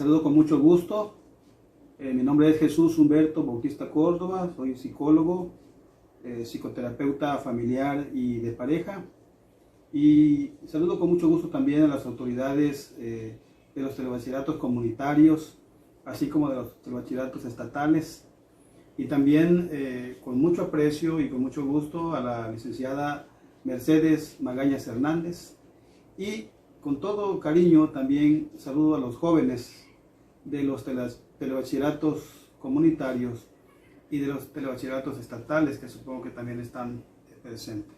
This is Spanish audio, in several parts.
saludo con mucho gusto. Mi nombre es Jesús Humberto Bautista Córdoba, soy psicólogo, psicoterapeuta familiar y de pareja. Y saludo con mucho gusto también a las autoridades de los telebachilleratos comunitarios, así como de los telebachilleratos estatales. Y también con mucho aprecio y con mucho gusto a la licenciada Mercedes Magañas Hernández. Y con todo cariño también saludo a los jóvenes de los telebachilleratos comunitarios y de los telebachilleratos estatales, que supongo que también están presentes.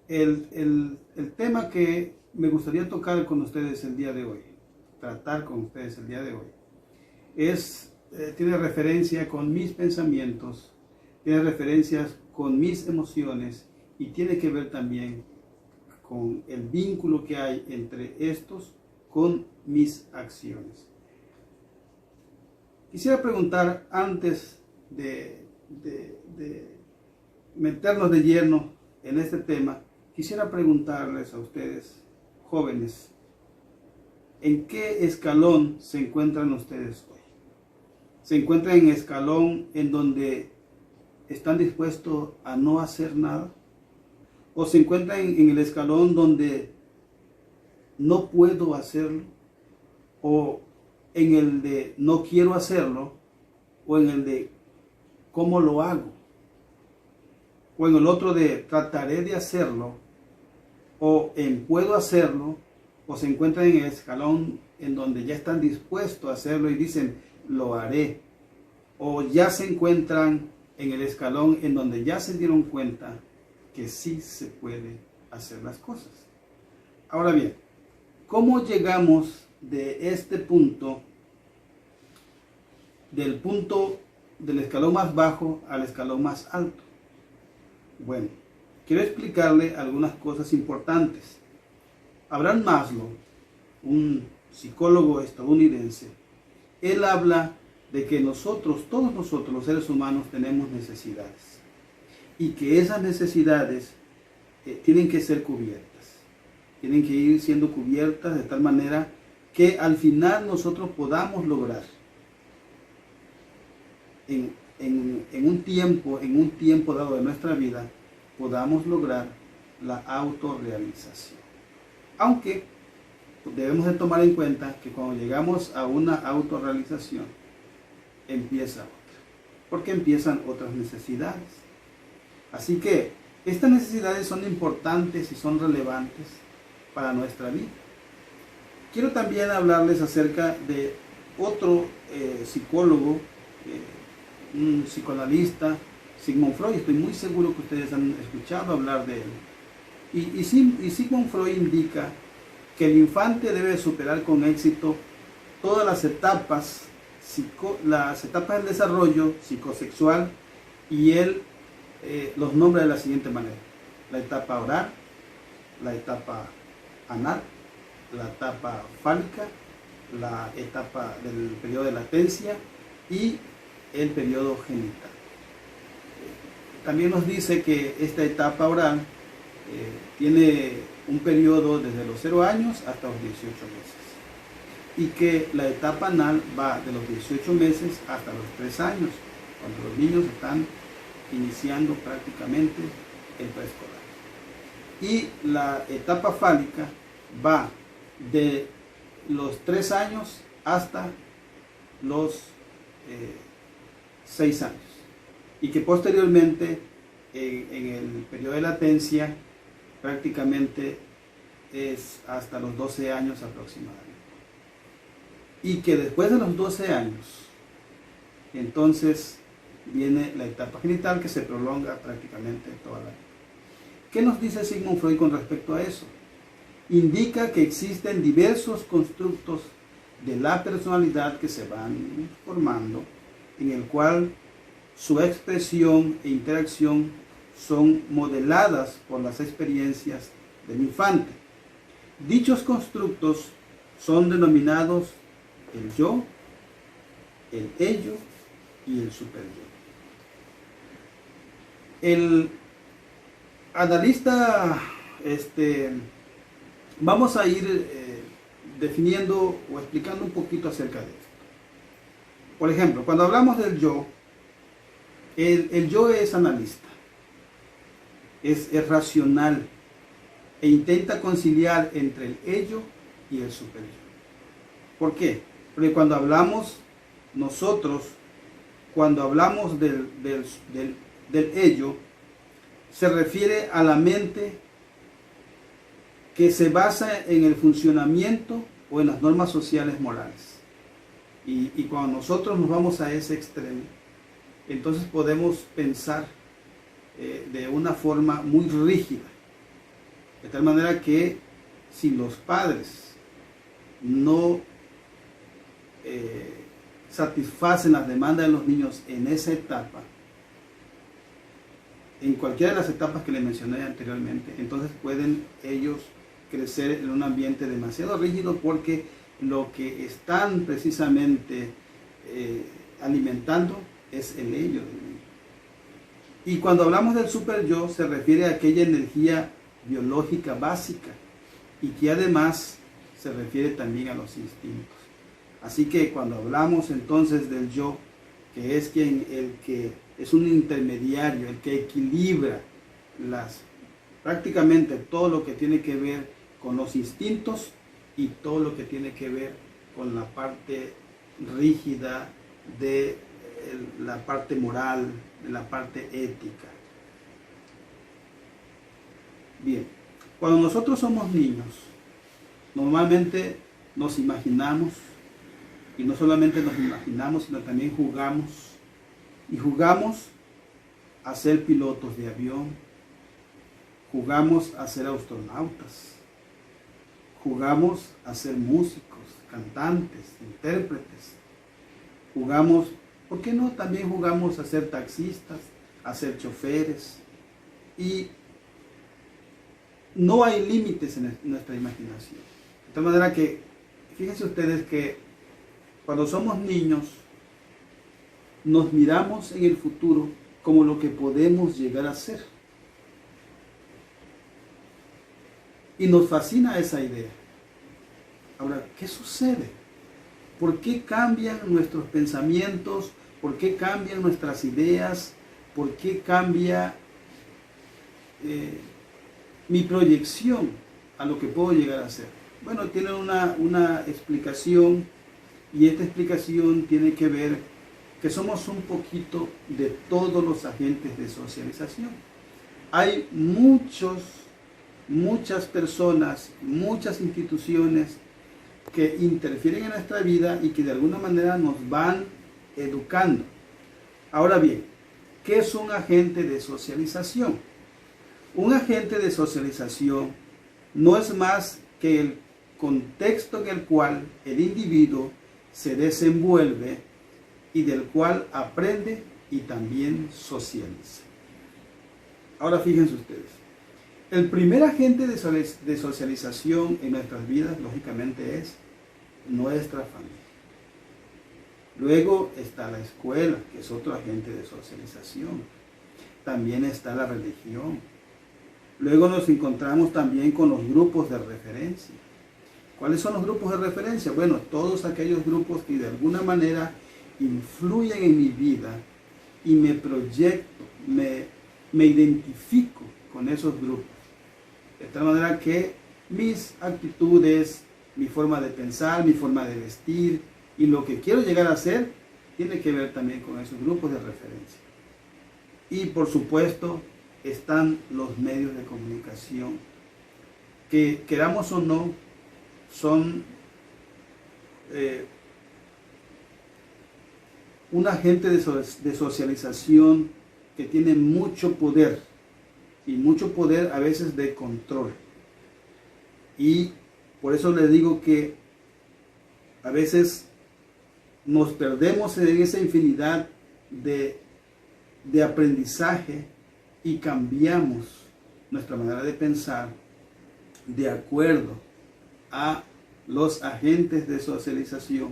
El tema que me gustaría tocar con ustedes el día de hoy, tratar con ustedes el día de hoy, tiene referencia con mis pensamientos, tiene referencias con mis emociones y tiene que ver también con el vínculo que hay entre estos con mis acciones. Quisiera preguntar, antes de meternos de lleno en este tema, quisiera preguntarles a ustedes, jóvenes, ¿en qué escalón se encuentran ustedes hoy? ¿Se encuentran en escalón en donde están dispuestos a no hacer nada? ¿O se encuentran en el escalón donde no puedo hacerlo? ¿O en el de no quiero hacerlo? ¿O en el de cómo lo hago? ¿O en el otro de trataré de hacerlo? ¿O en puedo hacerlo? ¿O se encuentran en el escalón en donde ya están dispuestos a hacerlo y dicen lo haré? ¿O ya se encuentran en el escalón en donde ya se dieron cuenta que sí se puede hacer las cosas? Ahora bien, ¿cómo llegamos de este punto, del escalón más bajo al escalón más alto? Bueno, quiero explicarle algunas cosas importantes. Abraham Maslow, un psicólogo estadounidense, él habla de que todos nosotros los seres humanos tenemos necesidades y que esas necesidades tienen que ser cubiertas, tienen que ir siendo cubiertas de tal manera que al final nosotros podamos lograr en un tiempo dado de nuestra vida, podamos lograr la autorrealización. Aunque debemos de tomar en cuenta que cuando llegamos a una autorrealización, empieza otra, porque empiezan otras necesidades. Así que estas necesidades son importantes y son relevantes para nuestra vida. Quiero también hablarles acerca de otro psicólogo, un psicoanalista, Sigmund Freud. Estoy muy seguro que ustedes han escuchado hablar de él. Y Sigmund Freud indica que el infante debe superar con éxito todas las etapas del desarrollo psicosexual, y él los nombra de la siguiente manera: la etapa oral, la etapa anal, la etapa fálica, la etapa del periodo de latencia y el periodo genital. También nos dice que esta etapa oral tiene un periodo desde los 0 años hasta los 18 meses, y que la etapa anal va de los 18 meses hasta los 3 años, cuando los niños están iniciando prácticamente el preescolar. Y la etapa fálica va de los 3 años hasta los 6 años, y que posteriormente en el periodo de latencia prácticamente es hasta los 12 años aproximadamente, y que después de los 12 años entonces viene la etapa genital, que se prolonga prácticamente toda la vida. ¿Qué nos dice Sigmund Freud con respecto a eso? Indica que existen diversos constructos de la personalidad que se van formando, en el cual su expresión e interacción son modeladas por las experiencias del infante. Dichos constructos son denominados el yo, el ello y el superyo. El analista, vamos a ir definiendo o explicando un poquito acerca de esto. Por ejemplo, cuando hablamos del yo, el yo es analista, es racional e intenta conciliar entre el ello y el superyo. ¿Por qué? Porque cuando hablamos nosotros, cuando hablamos del ello, se refiere a la mente que se basa en el funcionamiento o en las normas sociales morales. Y cuando nosotros nos vamos a ese extremo, entonces podemos pensar de una forma muy rígida, de tal manera que si los padres no satisfacen las demandas de los niños en esa etapa, en cualquiera de las etapas que les mencioné anteriormente, entonces pueden ellos crecer en un ambiente demasiado rígido, porque lo que están precisamente alimentando es el ello del niño. Y cuando hablamos del super yo, se refiere a aquella energía biológica básica y que además se refiere también a los instintos. Así que cuando hablamos entonces del yo, que es el que es un intermediario, el que equilibra prácticamente todo lo que tiene que ver con los instintos y todo lo que tiene que ver con la parte rígida de la parte moral, de la parte ética. Bien, cuando nosotros somos niños, normalmente nos imaginamos, y no solamente nos imaginamos, sino también jugamos, y jugamos a ser pilotos de avión, jugamos a ser astronautas, jugamos a ser músicos, cantantes, intérpretes, jugamos, ¿por qué no? También jugamos a ser taxistas, a ser choferes, y no hay límites en nuestra imaginación. De tal manera que, fíjense ustedes que cuando somos niños, nos miramos en el futuro como lo que podemos llegar a ser. Y nos fascina esa idea. Ahora, ¿qué sucede? ¿Por qué cambian nuestros pensamientos? ¿Por qué cambian nuestras ideas? ¿Por qué cambia mi proyección a lo que puedo llegar a ser? Bueno, tiene una explicación, y esta explicación tiene que ver que somos un poquito de todos los agentes de socialización. Hay muchas personas, muchas instituciones que interfieren en nuestra vida y que de alguna manera nos van educando. Ahora bien, ¿qué es un agente de socialización? Un agente de socialización no es más que el contexto en el cual el individuo se desenvuelve y del cual aprende y también socializa. Ahora fíjense ustedes, el primer agente de socialización en nuestras vidas, lógicamente, es nuestra familia. Luego está la escuela, que es otro agente de socialización. También está la religión. Luego nos encontramos también con los grupos de referencia. ¿Cuáles son los grupos de referencia? Bueno, todos aquellos grupos que de alguna manera influyen en mi vida y me proyecto, me identifico con esos grupos. De tal manera que mis actitudes, mi forma de pensar, mi forma de vestir y lo que quiero llegar a ser tiene que ver también con esos grupos de referencia. Y por supuesto están los medios de comunicación que, queramos o no, son un agente de socialización que tiene mucho poder, y mucho poder a veces de control. Y por eso les digo que a veces nos perdemos en esa infinidad de aprendizaje y cambiamos nuestra manera de pensar de acuerdo a los agentes de socialización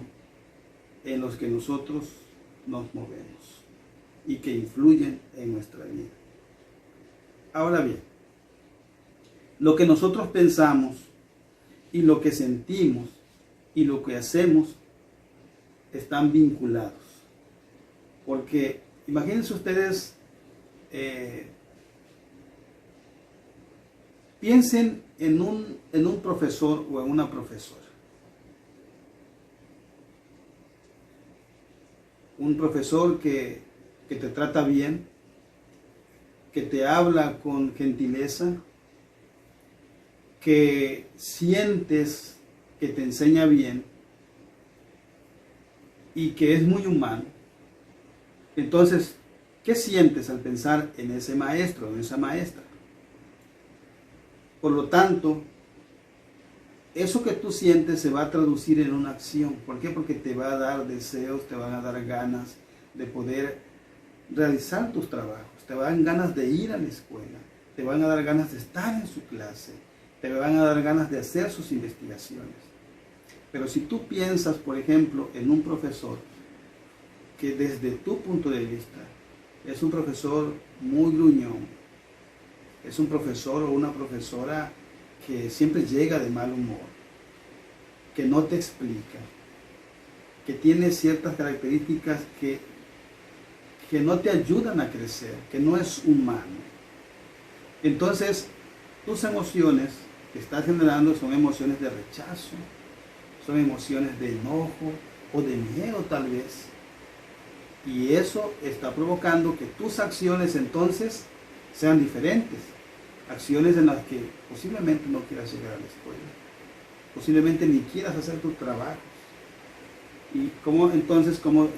en los que nosotros nos movemos y que influyen en nuestra vida. Ahora bien, lo que nosotros pensamos y lo que sentimos y lo que hacemos están vinculados. Porque imagínense ustedes, piensen en un profesor o en una profesora. Un profesor que te trata bien, que te habla con gentileza, que sientes que te enseña bien y que es muy humano. Entonces, ¿qué sientes al pensar en ese maestro, en esa maestra? Por lo tanto, eso que tú sientes se va a traducir en una acción. ¿Por qué? Porque te va a dar deseos, te van a dar ganas de poder realizar tus trabajos, te van a dar ganas de ir a la escuela, te van a dar ganas de estar en su clase, te van a dar ganas de hacer sus investigaciones. Pero si tú piensas, por ejemplo, en un profesor que desde tu punto de vista es un profesor muy gruñón, es un profesor o una profesora que siempre llega de mal humor, que no te explica, que tiene ciertas características que no te ayudan a crecer, que no es humano. Entonces, tus emociones que estás generando son emociones de rechazo, son emociones de enojo o de miedo tal vez. Y eso está provocando que tus acciones entonces sean diferentes. Acciones en las que posiblemente no quieras llegar a la escuela, posiblemente ni quieras hacer tus trabajos. Y cómo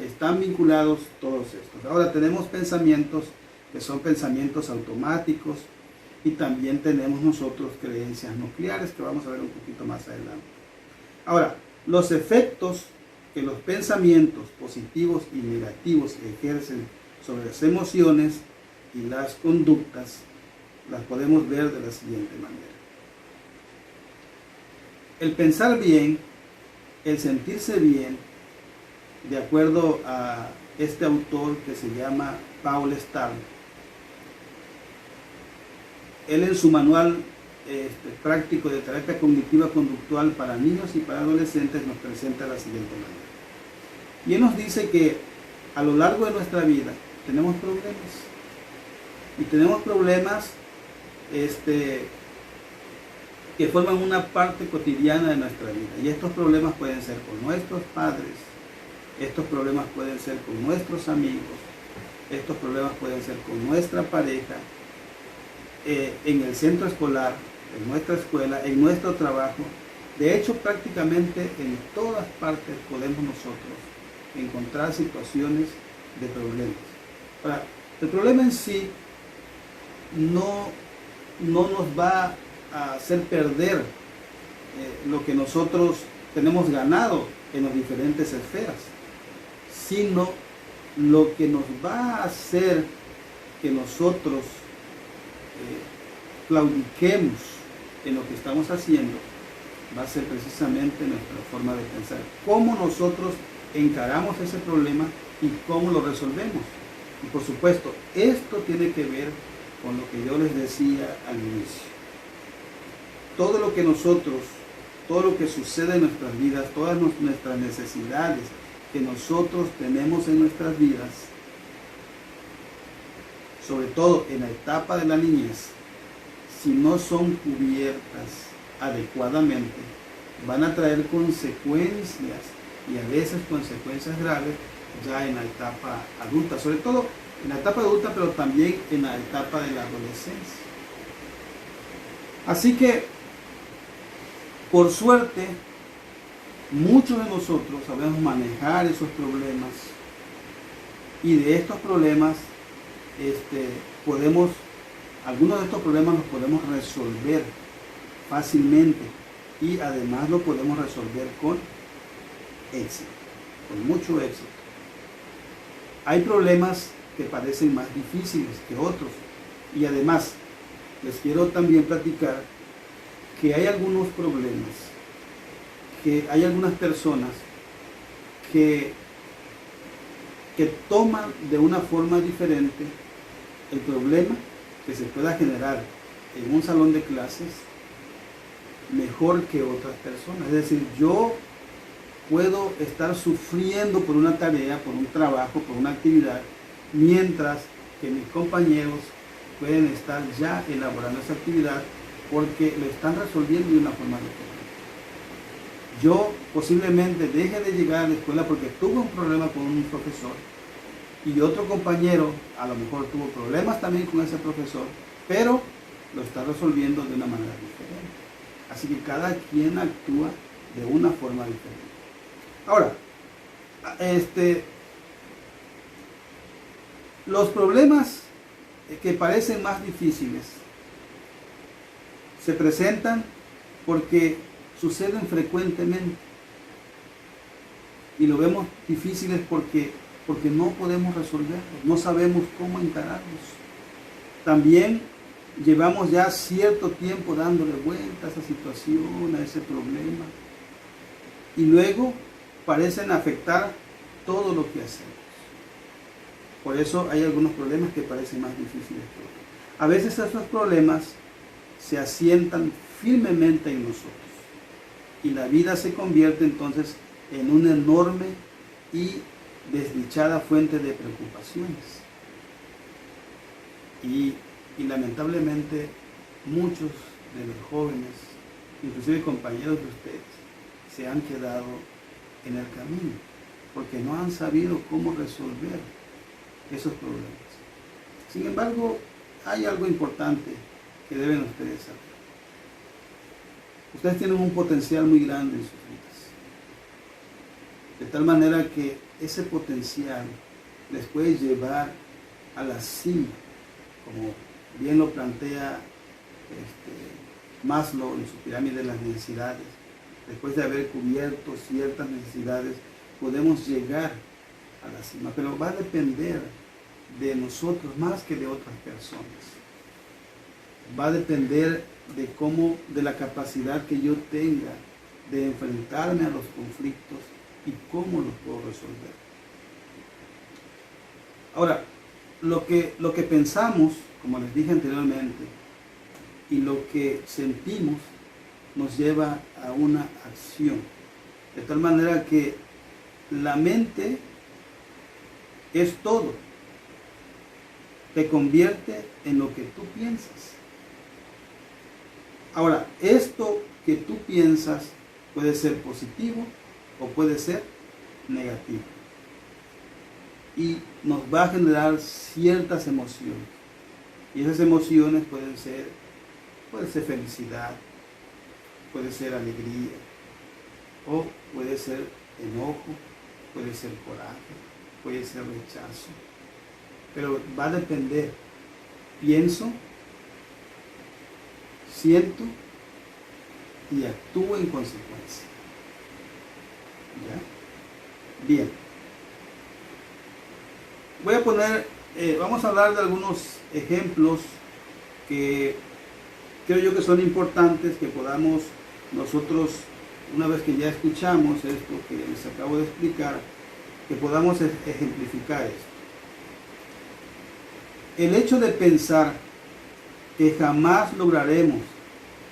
están vinculados todos estos. Ahora tenemos pensamientos que son pensamientos automáticos y también tenemos nosotros creencias nucleares que vamos a ver un poquito más adelante. Ahora, los efectos que los pensamientos positivos y negativos ejercen sobre las emociones y las conductas las podemos ver de la siguiente manera. El pensar bien, el sentirse bien, de acuerdo a este autor que se llama Paul Starr, él en su manual práctico de terapia cognitiva conductual para niños y para adolescentes nos presenta de la siguiente manera. Y él nos dice que a lo largo de nuestra vida tenemos problemas. Y tenemos problemas que forman una parte cotidiana de nuestra vida. Y estos problemas pueden ser con nuestros padres, estos problemas pueden ser con nuestros amigos, estos problemas pueden ser con nuestra pareja, en el centro escolar, en nuestra escuela, en nuestro trabajo. De hecho, prácticamente en todas partes podemos nosotros encontrar situaciones de problemas. Ahora, el problema en sí no nos va a hacer perder lo que nosotros tenemos ganado en las diferentes esferas, sino lo que nos va a hacer que nosotros claudiquemos en lo que estamos haciendo va a ser precisamente nuestra forma de pensar, cómo nosotros encaramos ese problema y cómo lo resolvemos. Y por supuesto, esto tiene que ver con lo que yo les decía al inicio. Todo lo que nosotros, todo lo que sucede en nuestras vidas, todas nuestras necesidades que nosotros tenemos en nuestras vidas, sobre todo en la etapa de la niñez, si no son cubiertas adecuadamente, van a traer consecuencias, y a veces consecuencias graves, ya en la etapa adulta, sobre todo en la etapa adulta, pero también en la etapa de la adolescencia. Así que, por suerte, muchos de nosotros sabemos manejar esos problemas, y de estos problemas algunos de estos problemas los podemos resolver fácilmente, y además lo podemos resolver con éxito, con mucho éxito. Hay problemas que parecen más difíciles que otros, y además les quiero también platicar que hay algunos problemas, que hay algunas personas que toman de una forma diferente el problema que se pueda generar en un salón de clases mejor que otras personas. Es decir, yo puedo estar sufriendo por una tarea, por un trabajo, por una actividad, mientras que mis compañeros pueden estar ya elaborando esa actividad porque lo están resolviendo de una forma diferente. Yo posiblemente deje de llegar a la escuela porque tuve un problema con un profesor y otro compañero a lo mejor tuvo problemas también con ese profesor, pero lo está resolviendo de una manera diferente. Así que cada quien actúa de una forma diferente. Ahora, los problemas que parecen más difíciles se presentan porque suceden frecuentemente y lo vemos difíciles porque no podemos resolverlos, no sabemos cómo encararlos. También llevamos ya cierto tiempo dándole vuelta a esa situación, a ese problema, y luego parecen afectar todo lo que hacemos. Por eso hay algunos problemas que parecen más difíciles que otros. A veces esos problemas se asientan firmemente en nosotros y la vida se convierte entonces en una enorme y desdichada fuente de preocupaciones. Y lamentablemente muchos de los jóvenes, inclusive compañeros de ustedes, se han quedado en el camino porque no han sabido cómo resolver esos problemas. Sin embargo, hay algo importante que deben ustedes saber. Ustedes tienen un potencial muy grande en sus vidas, de tal manera que ese potencial les puede llevar a la cima, como bien lo plantea Maslow en su pirámide de las necesidades. Después de haber cubierto ciertas necesidades, podemos llegar a la cima, pero va a depender de nosotros más que de otras personas. Va a depender de la capacidad que yo tenga de enfrentarme a los conflictos y cómo los puedo resolver. Ahora, lo que pensamos, como les dije anteriormente, y lo que sentimos nos lleva a una acción. De tal manera que la mente es todo. Te convierte en lo que tú piensas. Ahora, esto que tú piensas puede ser positivo o puede ser negativo. Y nos va a generar ciertas emociones. Y esas emociones puede ser felicidad, puede ser alegría, o puede ser enojo, puede ser coraje, puede ser rechazo. Pero va a depender. Pienso, siento y actúo en consecuencia. ¿Ya? Bien. Voy a poner, vamos a hablar de algunos ejemplos que creo yo que son importantes que podamos nosotros, una vez que ya escuchamos esto que les acabo de explicar, que podamos ejemplificar esto. El hecho de pensar que jamás lograremos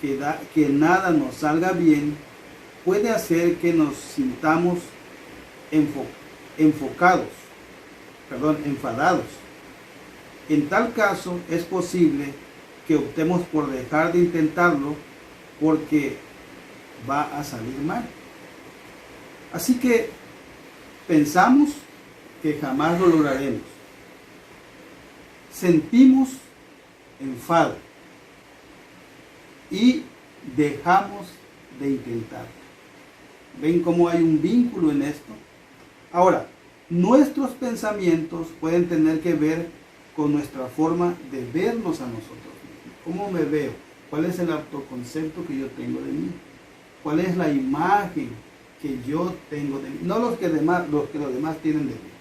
que nada nos salga bien puede hacer que nos sintamos enfadados. En tal caso es posible que optemos por dejar de intentarlo porque va a salir mal. Así que pensamos que jamás lo lograremos. Sentimos enfado y dejamos de intentarlo. ¿Ven cómo hay un vínculo en esto? Ahora, nuestros pensamientos pueden tener que ver con nuestra forma de vernos a nosotros mismos. ¿Cómo me veo? ¿Cuál es el autoconcepto que yo tengo de mí? ¿Cuál es la imagen que yo tengo de mí? No los que los demás tienen de mí,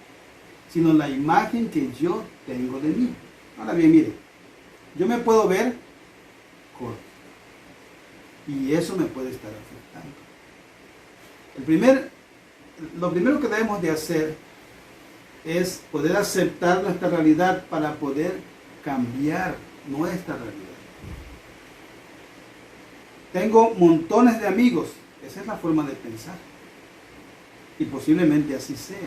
sino la imagen que yo tengo de mí. Ahora bien, mire, yo me puedo ver corto y eso me puede estar afectando. Lo primero que debemos de hacer es poder aceptar nuestra realidad para poder cambiar nuestra realidad. Tengo montones de amigos, esa es la forma de pensar. Y posiblemente así sea.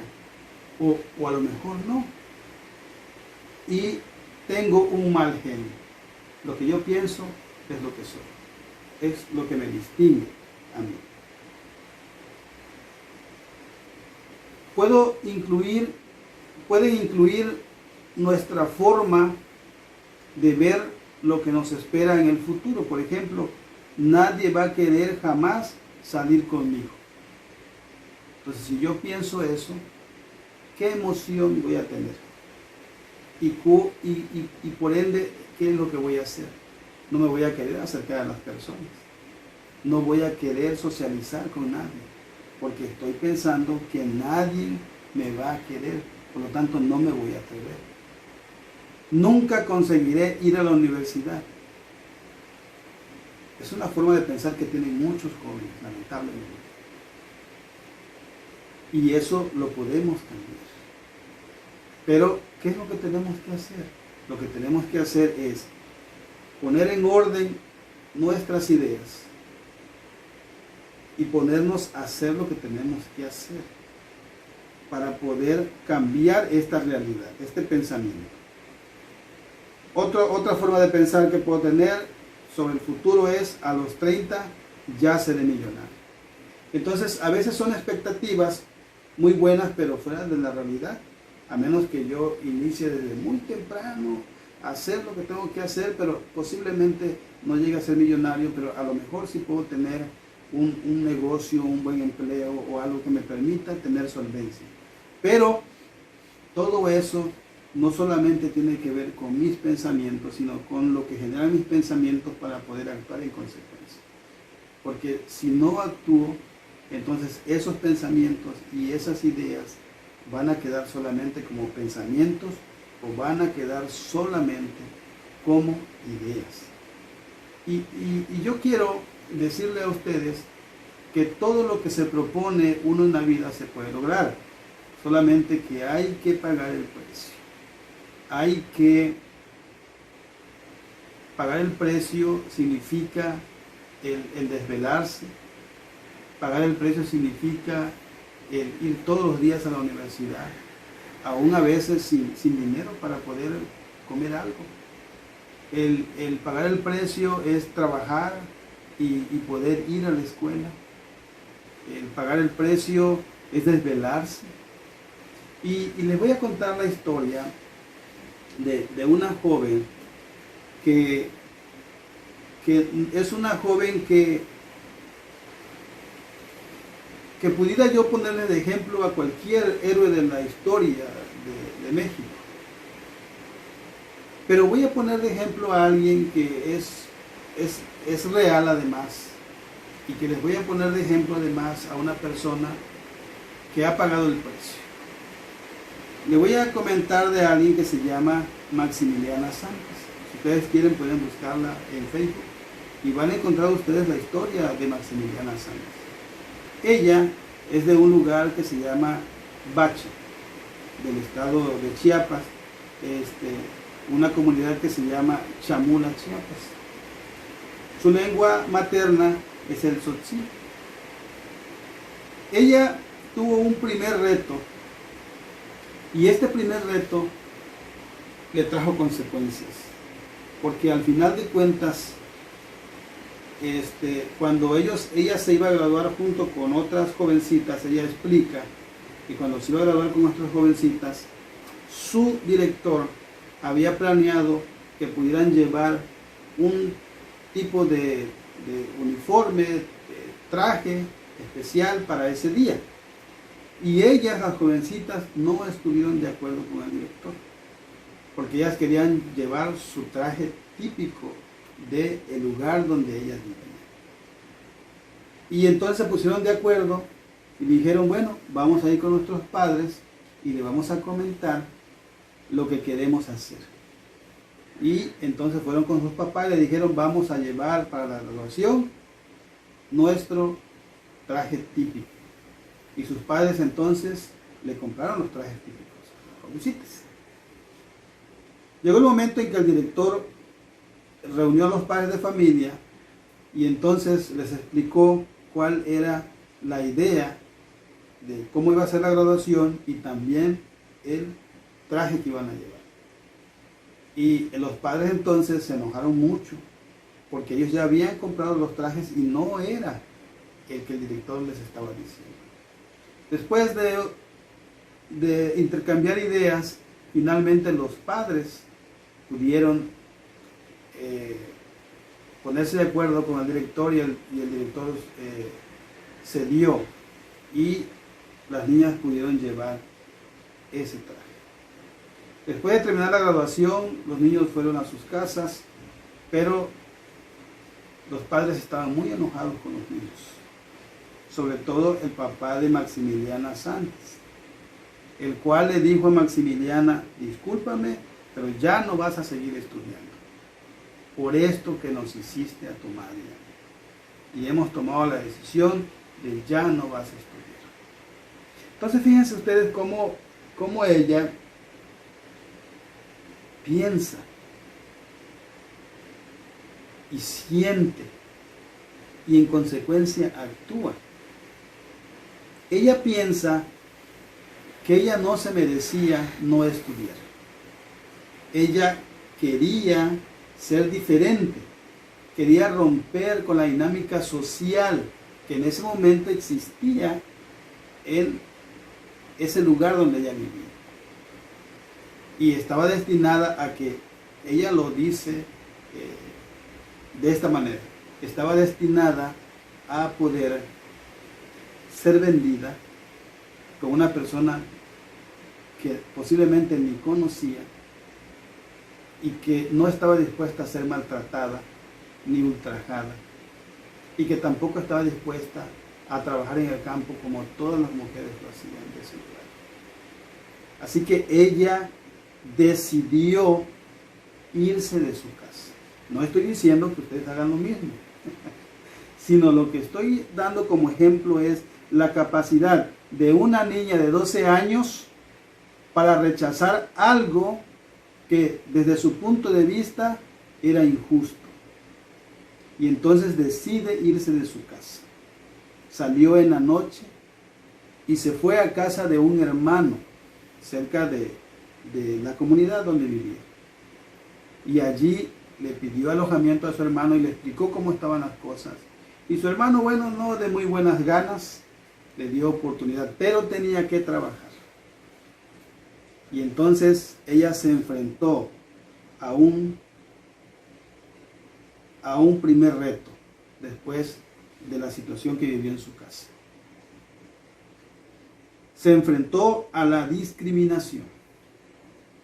O a lo mejor no. Y tengo un mal genio. Lo que yo pienso es lo que soy. Es lo que me distingue a mí. Pueden incluir nuestra forma de ver lo que nos espera en el futuro. Por ejemplo, nadie va a querer jamás salir conmigo. Entonces, si yo pienso eso, ¿qué emoción voy a tener? Y por ende, ¿qué es lo que voy a hacer? No me voy a querer acercar a las personas. No voy a querer socializar con nadie. Porque estoy pensando que nadie me va a querer. Por lo tanto, no me voy a atrever. Nunca conseguiré ir a la universidad. Es una forma de pensar que tienen muchos jóvenes, lamentablemente. Y eso lo podemos cambiar. Pero, ¿qué es lo que tenemos que hacer? Lo que tenemos que hacer es poner en orden nuestras ideas y ponernos a hacer lo que tenemos que hacer para poder cambiar esta realidad, este pensamiento. Otra forma de pensar que puedo tener sobre el futuro es: a los 30 ya seré millonario. Entonces, a veces son expectativas muy buenas, pero fuera de la realidad. A menos que yo inicie desde muy temprano a hacer lo que tengo que hacer, pero posiblemente no llegue a ser millonario, pero a lo mejor sí puedo tener un negocio, un buen empleo o algo que me permita tener solvencia. Pero todo eso no solamente tiene que ver con mis pensamientos, sino con lo que generan mis pensamientos para poder actuar en consecuencia. Porque si no actúo, entonces esos pensamientos y esas ideas van a quedar solamente como pensamientos o van a quedar solamente como ideas. Y yo quiero decirle a ustedes que todo lo que se propone uno en la vida se puede lograr, solamente que hay que pagar el precio. Hay que pagar el precio. Significa el desvelarse. Pagar el precio significa el ir todos los días a la universidad, aún a veces sin dinero para poder comer algo. El pagar el precio es trabajar y poder ir a la escuela. El pagar el precio es desvelarse. Y les voy a contar la historia de una joven que es una joven que pudiera yo ponerle de ejemplo a cualquier héroe de la historia de México. Pero voy a poner de ejemplo a alguien que es real además, y que les voy a poner de ejemplo además a una persona que ha pagado el precio. Le voy a comentar de alguien que se llama Maximiliana Santos. Si ustedes quieren pueden buscarla en Facebook y van a encontrar ustedes la historia de Maximiliana Santos. Ella es de un lugar que se llama Bache, del estado de Chiapas, una comunidad que se llama Chamula, Chiapas. Su lengua materna es el tzotzil. Ella tuvo un primer reto, y este primer reto le trajo consecuencias, porque al final de cuentas, cuando ella se iba a graduar junto con otras jovencitas, ella explica que cuando se iba a graduar con otras jovencitas, su director había planeado que pudieran llevar un tipo de uniforme, de traje especial para ese día. Y ellas, las jovencitas, no estuvieron de acuerdo con el director, porque ellas querían llevar su traje típico del lugar donde ellas vivían. Y entonces se pusieron de acuerdo y dijeron: bueno, vamos a ir con nuestros padres y le vamos a comentar lo que queremos hacer. Y entonces fueron con sus papás y le dijeron: vamos a llevar para la graduación nuestro traje típico. Y sus padres entonces le compraron los trajes típicos a las jovencitas. Llegó el momento en que el director reunió a los padres de familia y entonces les explicó cuál era la idea de cómo iba a ser la graduación y también el traje que iban a llevar. Y los padres entonces se enojaron mucho porque ellos ya habían comprado los trajes y no era el que el director les estaba diciendo. Después de intercambiar ideas, finalmente los padres pudieron ponerse de acuerdo con el director y el director cedió y las niñas pudieron llevar ese traje. Después de terminar la graduación, los niños fueron a sus casas, pero los padres estaban muy enojados con los niños, sobre todo el papá de Maximiliana Santos, el cual le dijo a Maximiliana: discúlpame, pero ya no vas a seguir estudiando, por esto que nos hiciste a tu madre y hemos tomado la decisión de ya no vas a estudiar. Entonces fíjense ustedes cómo ella piensa y siente y en consecuencia actúa. Ella piensa que ella no se merecía no estudiar. Ella quería ser diferente, quería romper con la dinámica social que en ese momento existía en ese lugar donde ella vivía. Y estaba destinada a que, ella lo dice de esta manera, estaba destinada a poder ser vendida con una persona que posiblemente ni conocía y que no estaba dispuesta a ser maltratada ni ultrajada y que tampoco estaba dispuesta a trabajar en el campo como todas las mujeres lo hacían de ese lugar. Así que ella decidió irse de su casa. No estoy diciendo que ustedes hagan lo mismo, sino lo que estoy dando como ejemplo es la capacidad de una niña de 12 años para rechazar algo que desde su punto de vista era injusto. Y entonces decide irse de su casa. Salió en la noche y se fue a casa de un hermano cerca de la comunidad donde vivía. Y allí le pidió alojamiento a su hermano y le explicó cómo estaban las cosas. Y su hermano, bueno, no de muy buenas ganas, le dio oportunidad, pero tenía que trabajar. Y entonces ella se enfrentó a un primer reto después de la situación que vivió en su casa. Se enfrentó a la discriminación.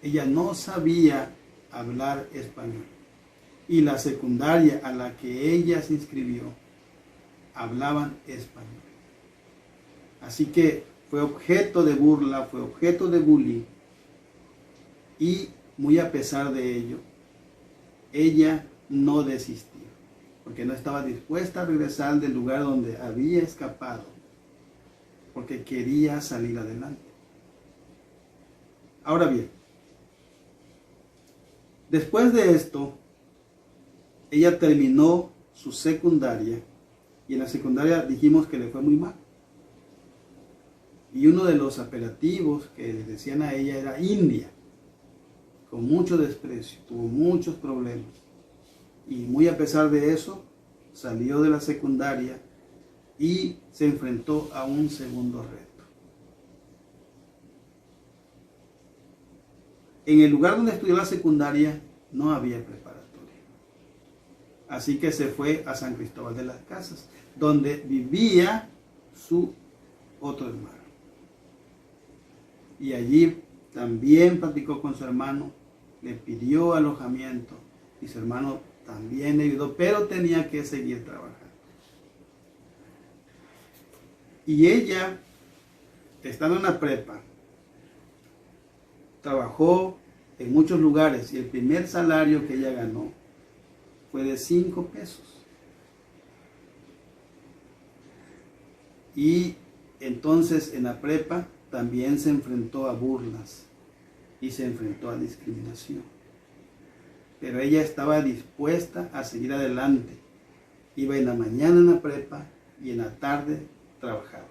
Ella no sabía hablar español. Y la secundaria a la que ella se inscribió hablaban español. Así que fue objeto de burla, fue objeto de bullying. Y muy a pesar de ello, ella no desistió, porque no estaba dispuesta a regresar del lugar donde había escapado, porque quería salir adelante. Ahora bien, después de esto, ella terminó su secundaria, y en la secundaria dijimos que le fue muy mal. Y uno de los apelativos que le decían a ella era India, con mucho desprecio, tuvo muchos problemas. Y muy a pesar de eso, salió de la secundaria y se enfrentó a un segundo reto. En el lugar donde estudió la secundaria no había preparatoria. Así que se fue a San Cristóbal de las Casas, donde vivía su otro hermano. Y allí también platicó con su hermano, le pidió alojamiento y su hermano también le ayudó, pero tenía que seguir trabajando. Y ella, estando en la prepa, trabajó en muchos lugares y el primer salario que ella ganó fue de 5 pesos. Y entonces en la prepa también se enfrentó a burlas y se enfrentó a discriminación. Pero ella estaba dispuesta a seguir adelante. Iba en la mañana en la prepa y en la tarde trabajaba.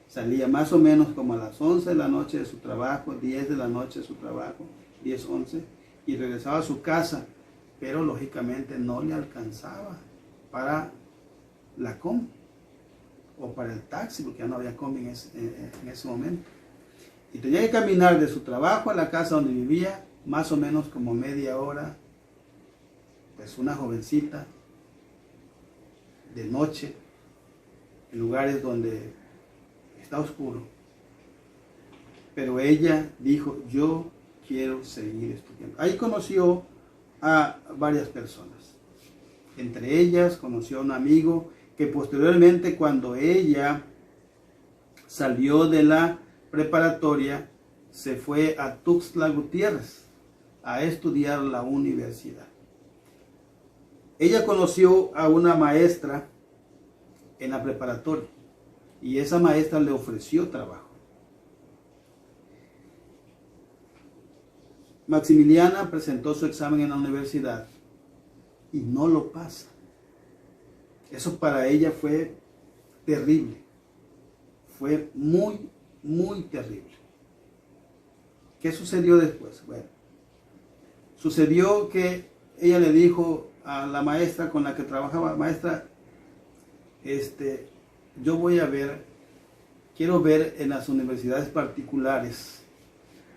Salía más o menos como a las 11 de la noche de su trabajo, 10 de la noche de su trabajo, 10, 11, y regresaba a su casa, pero lógicamente no le alcanzaba para la combi o para el taxi, porque ya no había combi en ese momento. Y tenía que caminar de su trabajo a la casa donde vivía, más o menos como media hora. Pues una jovencita, de noche, en lugares donde está oscuro. Pero ella dijo, yo quiero seguir estudiando. Ahí conoció a varias personas. Entre ellas conoció a un amigo que posteriormente, cuando ella salió de la preparatoria, se fue a Tuxtla Gutiérrez a estudiar la universidad. Ella conoció a una maestra en la preparatoria y esa maestra le ofreció trabajo. Maximiliana presentó su examen en la universidad y no lo pasa. Eso para ella fue terrible. Fue muy, muy terrible. ¿Qué sucedió después? Bueno, sucedió que ella le dijo a la maestra con la que trabajaba, maestra, yo voy a ver, quiero ver en las universidades particulares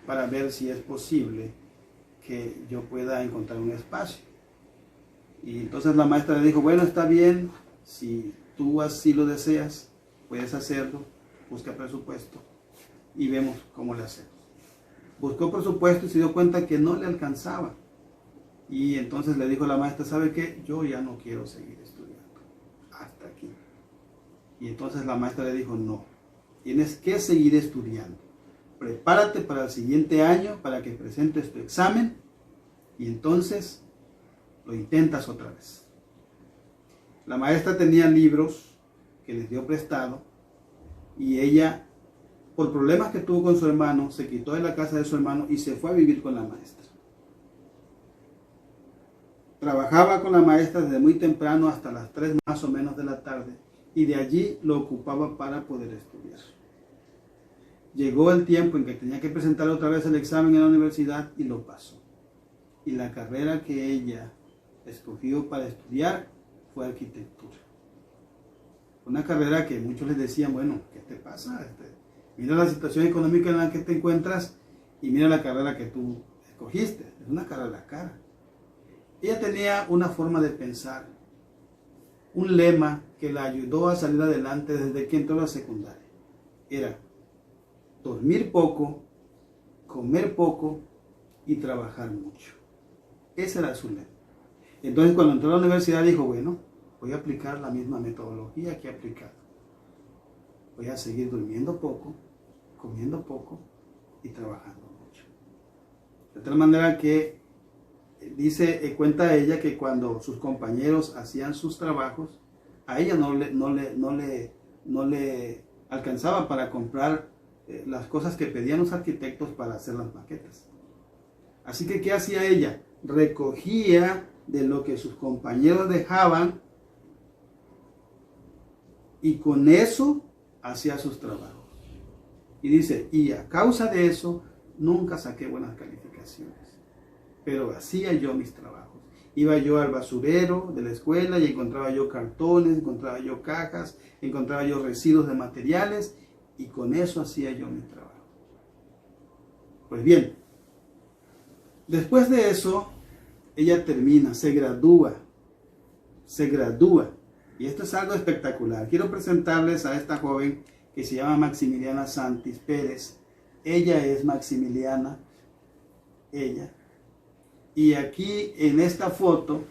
para ver si es posible que yo pueda encontrar un espacio. Y entonces la maestra le dijo, bueno, está bien, si tú así lo deseas, puedes hacerlo, busca presupuesto y vemos cómo le hacemos. Buscó presupuesto y se dio cuenta que no le alcanzaba. Y entonces le dijo a la maestra, ¿sabe qué? Yo ya no quiero seguir estudiando. Hasta aquí. Y entonces la maestra le dijo, no, tienes que seguir estudiando. Prepárate para el siguiente año para que presentes tu examen y entonces lo intentas otra vez. La maestra tenía libros que les dio prestado y ella, por problemas que tuvo con su hermano, se quitó de la casa de su hermano y se fue a vivir con la maestra. Trabajaba con la maestra desde muy temprano hasta las 3 más o menos de la tarde y de allí lo ocupaba para poder estudiar. Llegó el tiempo en que tenía que presentar otra vez el examen en la universidad y lo pasó. Y la carrera que ella escogió para estudiar fue arquitectura. Una carrera que muchos les decían, bueno, ¿qué te pasa? Mira la situación económica en la que te encuentras y mira la carrera que tú escogiste. Es una carrera cara. Ella tenía una forma de pensar, un lema que la ayudó a salir adelante desde que entró a la secundaria. Era dormir poco, comer poco y trabajar mucho. Ese era su lema. Entonces cuando entró a la universidad dijo, bueno, voy a aplicar la misma metodología que he aplicado. Voy a seguir durmiendo poco, comiendo poco y trabajando mucho. De tal manera que cuenta ella que cuando sus compañeros hacían sus trabajos, a ella no le alcanzaba para comprar las cosas que pedían los arquitectos para hacer las maquetas. Así que, ¿qué hacía ella? Recogía de lo que sus compañeros dejaban y con eso hacía sus trabajos. Y dice, y a causa de eso nunca saqué buenas calificaciones, pero hacía yo mis trabajos. Iba yo al basurero de la escuela y encontraba yo cartones, encontraba yo cajas, encontraba yo residuos de materiales y con eso hacía yo mi trabajo. Pues bien, después de eso, ella termina, se gradúa. Y esto es algo espectacular. Quiero presentarles a esta joven que se llama Maximiliana Santis Pérez. Ella es Maximiliana, ella. Y aquí en esta foto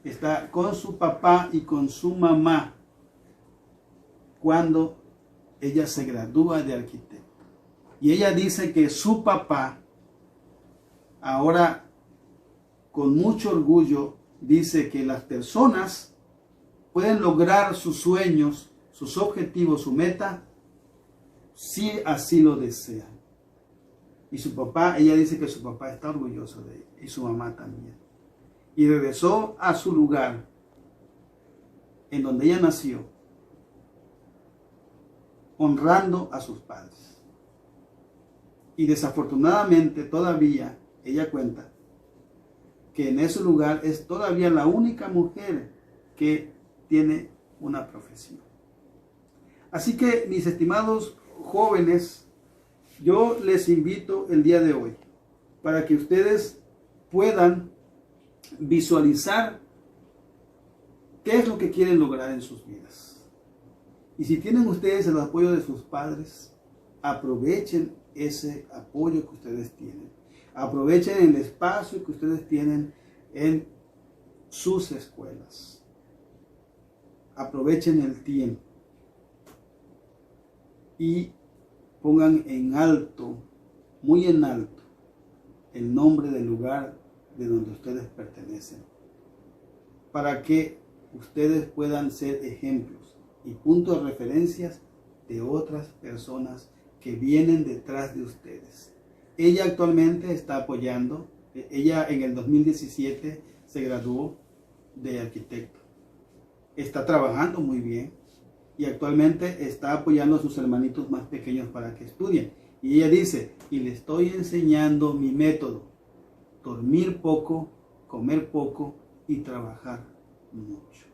está con su papá y con su mamá cuando ella se gradúa de arquitecto. Y ella dice que su papá, ahora con mucho orgullo, dice que las personas pueden lograr sus sueños, sus objetivos, su meta, si así lo desean. Y su papá, ella dice que su papá está orgulloso de ella, y su mamá también. Y regresó a su lugar, en donde ella nació, honrando a sus padres. Y desafortunadamente todavía ella cuenta que en ese lugar es todavía la única mujer que tiene una profesión. Así que, mis estimados jóvenes, yo les invito el día de hoy para que ustedes puedan visualizar qué es lo que quieren lograr en sus vidas. Y si tienen ustedes el apoyo de sus padres, aprovechen ese apoyo que ustedes tienen. Aprovechen el espacio que ustedes tienen en sus escuelas. Aprovechen el tiempo. Y pongan en alto, muy en alto, el nombre del lugar de donde ustedes pertenecen. Para que ustedes puedan ser ejemplos y puntos de referencias de otras personas que vienen detrás de ustedes. Ella actualmente está apoyando, ella en el 2017 se graduó de arquitecto. Está trabajando muy bien y actualmente está apoyando a sus hermanitos más pequeños para que estudien. Y ella dice, y le estoy enseñando mi método: dormir poco, comer poco y trabajar mucho.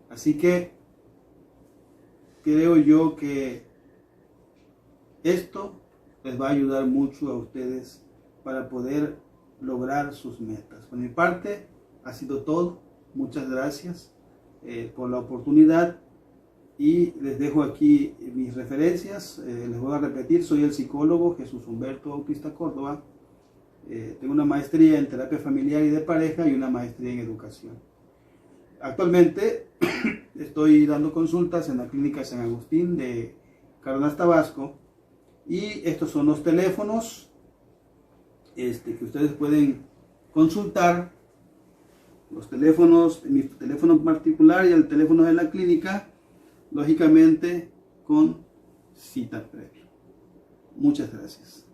Así que creo yo que esto les va a ayudar mucho a ustedes para poder lograr sus metas. Por mi parte ha sido todo. Muchas gracias por la oportunidad y les dejo aquí mis referencias. Les voy a repetir: soy el psicólogo Jesús Humberto Bautista Córdoba. Tengo una maestría en terapia familiar y de pareja y una maestría en educación. Actualmente estoy dando consultas en la clínica San Agustín de Cárdenas, Tabasco, y estos son los teléfonos que ustedes pueden consultar. Los teléfonos, mi teléfono particular y el teléfono de la clínica, lógicamente con cita previa. Muchas gracias.